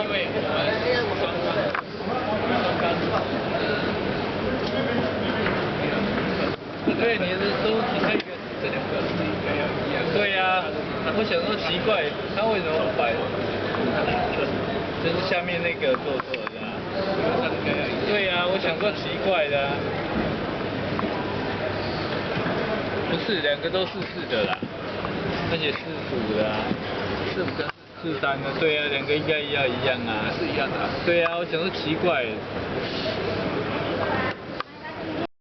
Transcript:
因为对，你是都只看一个，这两个是应该要一样。对呀、我想说奇怪，他为什么摆？就是下面那个做错的啊。它应该要一样。对呀、我想说奇怪的啊。不是，两个都是4的啦，而且45的啊。45跟43的，对啊，两个应该要一样啊。是一样的、啊。对啊，我想说奇怪。